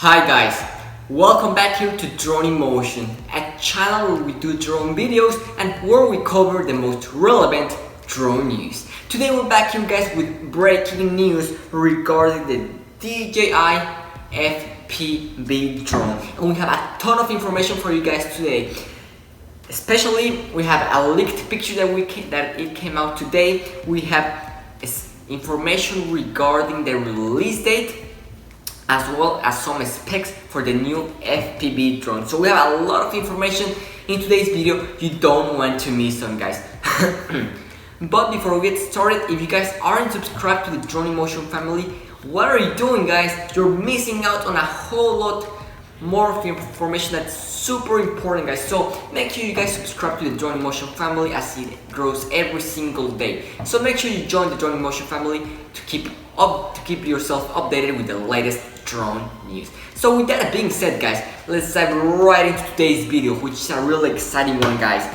Hi guys, welcome back here to Drone in Motion, a channel where we do drone videos and where we cover the most relevant drone news. Today we're back here guys with breaking news regarding the DJI FPV drone, and we have a ton of information for you guys today. Especially we have a leaked picture that it came out today. We have information regarding the release date, as well as some specs for the new FPV drone. So we have a lot of information in today's video. You don't want to miss them, guys. But before we get started, if you guys aren't subscribed to the Drone in Motion family, what are you doing, guys? You're missing out on a whole lot more of information that's super important, guys. So make sure you guys subscribe to the Drone in Motion family as it grows every single day. So make sure you join the Drone in Motion family to keep yourself updated with the latest drone news. So with that being said, guys, let's dive right into today's video, which is a really exciting one, guys.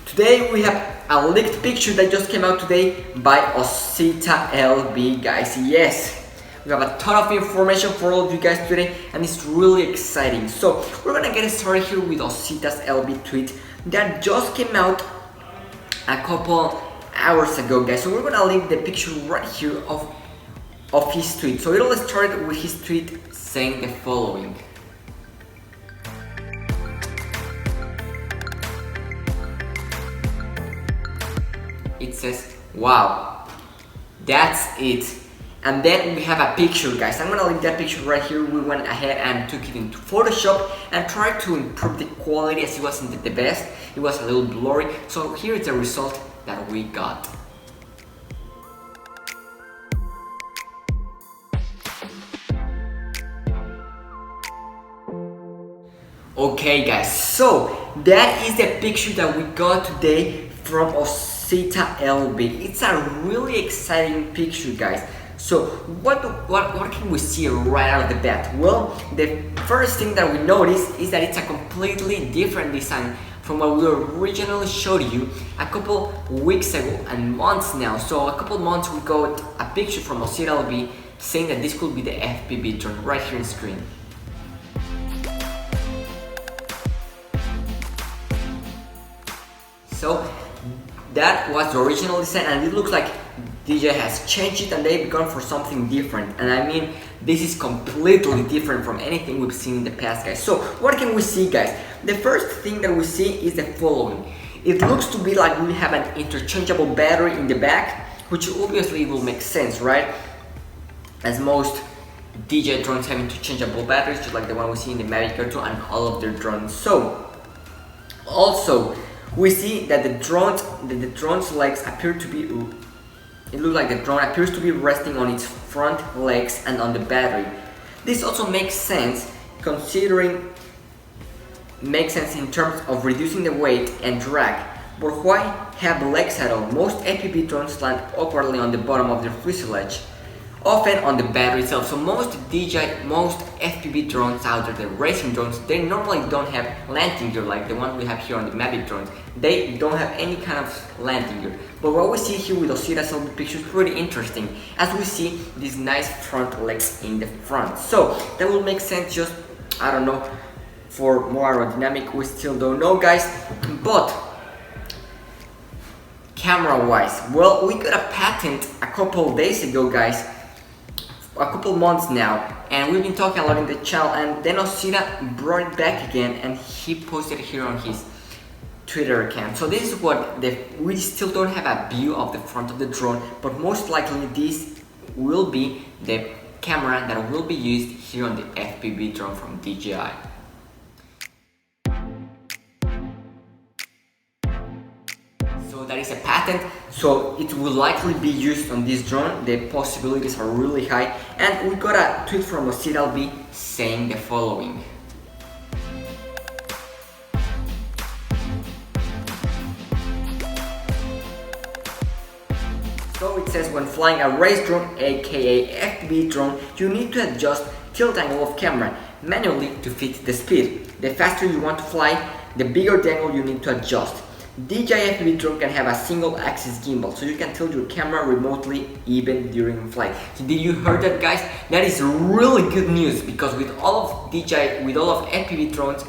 Today we have a leaked picture that just came out today by Osita LB, guys. Yes, we have a ton of information for all of you guys today, and it's really exciting. So we're gonna get started here with Osita's LB tweet that just came out a couple hours ago, guys. So we're gonna link the picture right here of his tweet. So it all started with his tweet saying the following. It says, "Wow, that's it." And then we have a picture, guys. I'm gonna link that picture right here. We went ahead and took it into Photoshop and tried to improve the quality, as it wasn't the best. It was a little blurry. So here is the result that we got. Okay guys, so that is the picture that we got today from Osita LB. It's a really exciting picture, guys. So what can we see right out of the bat? Well, the first thing that we notice is that it's a completely different design from what we originally showed you a couple weeks ago and months now. So a couple months we got a picture from Osita LB saying that this could be the FPV drone right here on screen. So that was the original design, and it looks like DJI has changed it and they've gone for something different. And I mean, this is completely different from anything we've seen in the past, guys. So what can we see, guys? The first thing that we see is the following. It looks to be like we have an interchangeable battery in the back, which obviously will make sense, right? As most DJI drones have interchangeable batteries, just like the one we see in the Mavic Air 2 and all of their drones. So also we see that the drone's legs appear to be, it looks like the drone appears to be resting on its front legs and on the battery. This also makes sense in terms of reducing the weight and drag. But why have legs at all? Most FPV drones land awkwardly on the bottom of their fuselage, often on the battery itself. So most FPV drones out there, the racing drones, they normally don't have landing gear like the one we have here on the Mavic drones. They don't have any kind of landing gear. But what we see here with Osita's LB picture is pretty interesting, as we see these nice front legs in the front. So that will make sense, just, I don't know, for more aerodynamic, we still don't know, guys. But camera wise, well, we got a patent a couple days ago, guys, a couple months now, and we've been talking a lot in the channel, and then Osita brought it back again and he posted it here on his Twitter account. So this is what we still don't have a view of the front of the drone, but most likely this will be the camera that will be used here on the FPV drone from DJI. So that is a patent, so it will likely be used on this drone. The possibilities are really high, and we got a tweet from Osita LB saying the following. So it says, when flying a race drone, aka FPV drone, you need to adjust tilt angle of camera manually to fit the speed. The faster you want to fly, the bigger the angle you need to adjust. DJI FPV drone can have a single axis gimbal, so you can tilt your camera remotely even during flight. So did you heard that, guys? That is really good news, because with all of FPV drones,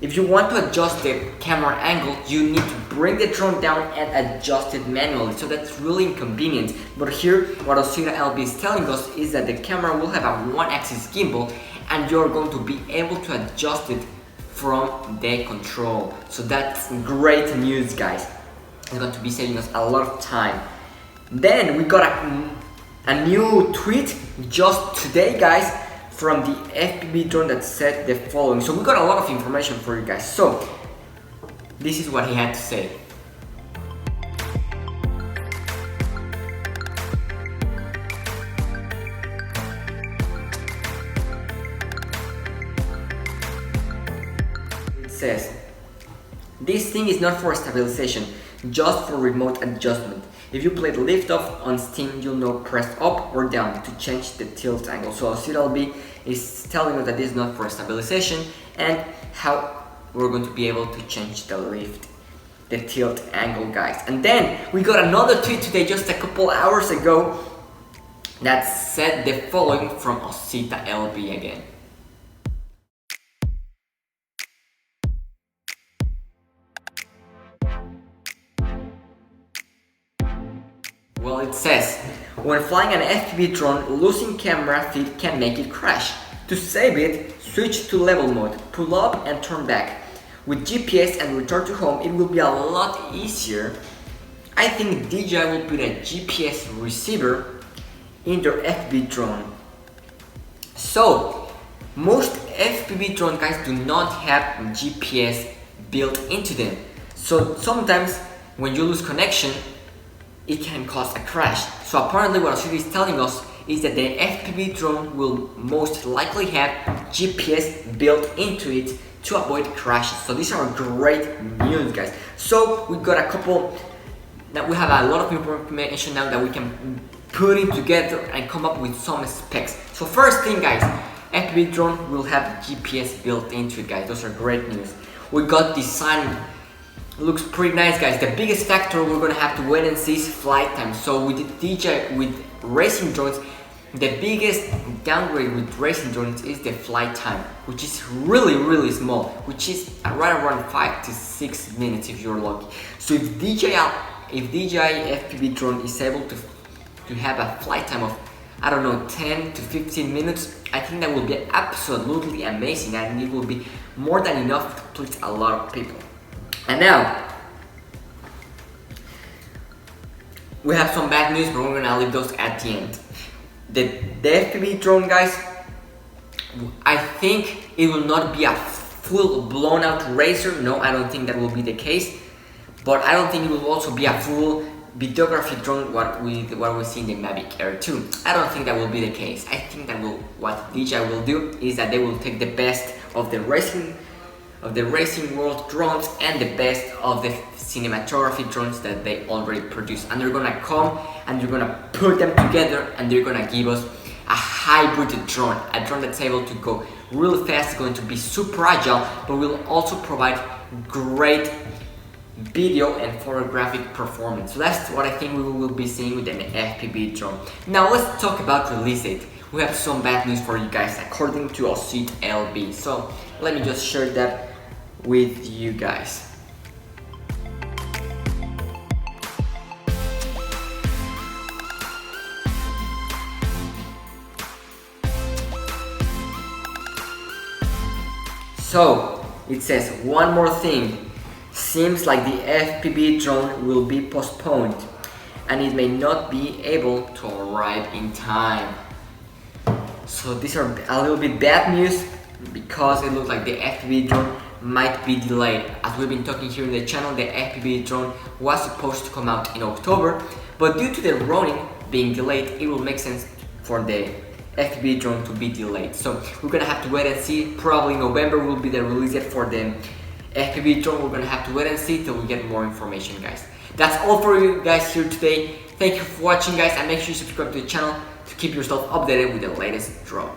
if you want to adjust the camera angle, you need to bring the drone down and adjust it manually. So that's really inconvenient. But here, what Osita LB is telling us is that the camera will have a one-axis gimbal, and you're going to be able to adjust it from the control. So that's great news, guys. It's going to be saving us a lot of time. Then we got a new tweet just today, guys, from the FPV drone that said the following. So we got a lot of information for you guys. So this is what he had to say. It says, "This thing is not for stabilization, just for remote adjustment. If you play liftoff on Steam, you'll know press up or down to change the tilt angle." So CLB is telling us that this is not for stabilization and how we're going to be able to change the tilt angle, guys. And then we got another tweet today, just a couple hours ago, that said the following from Osita LB again. Well, it says, "When flying an FPV drone, losing camera feed can make it crash. To save it, switch to level mode, pull up and turn back. With GPS and return to home, it will be a lot easier. I think DJI will put a GPS receiver in their FPV drone." So, most FPV drone, guys, do not have GPS built into them. So sometimes when you lose connection, it can cause a crash. So apparently what Osita is telling us is that the FPV drone will most likely have GPS built into it to avoid crashes. So these are great news, guys. So we got we have a lot of information now that we can put it together and come up with some specs. So first thing, guys, FPV drone will have GPS built into it, guys. Those are great news. We got design. Looks pretty nice, guys. The biggest factor we're gonna have to wait and see is flight time. So with with racing drones, the biggest downgrade with racing drones is the flight time, which is really small, which is right around 5 to 6 minutes if you're lucky. So if DJI FPV drone is able to have a flight time of, I don't know, 10 to 15 minutes, I think that will be absolutely amazing, and it will be more than enough to please a lot of people. And now, we have some bad news, but we're gonna leave those at the end. The FPV drone, guys, I think it will not be a full blown out racer. No, I don't think that will be the case. But I don't think it will also be a full videography drone what we see in the Mavic Air 2. I don't think that will be the case. I think that what DJI will do is that they will take the best of the racing world drones and the best of the cinematography drones that they already produce, and they're gonna come and they're gonna put them together and they're gonna give us a hybrid drone, a drone that's able to go really fast, going to be super agile, but will also provide great video and photographic performance. So that's what I think we will be seeing with an FPV drone. Now let's talk about release date. We have some bad news for you guys according to Osita LB. So let me just share that with you guys. So it says, "One more thing. Seems like the FPV drone will be postponed and it may not be able to arrive in time." So these are a little bit bad news because it looks like the FPV drone might be delayed. As we've been talking here in the channel, the FPV drone was supposed to come out in October, but due to the running being delayed, it will make sense for the FPV drone to be delayed. So we're gonna have to wait and see. Probably November will be the release date for the FPV drone. We're gonna have to wait and see till we get more information, guys. That's all for you guys here today. Thank you for watching, guys, and make sure you subscribe to the channel to keep yourself updated with the latest drone.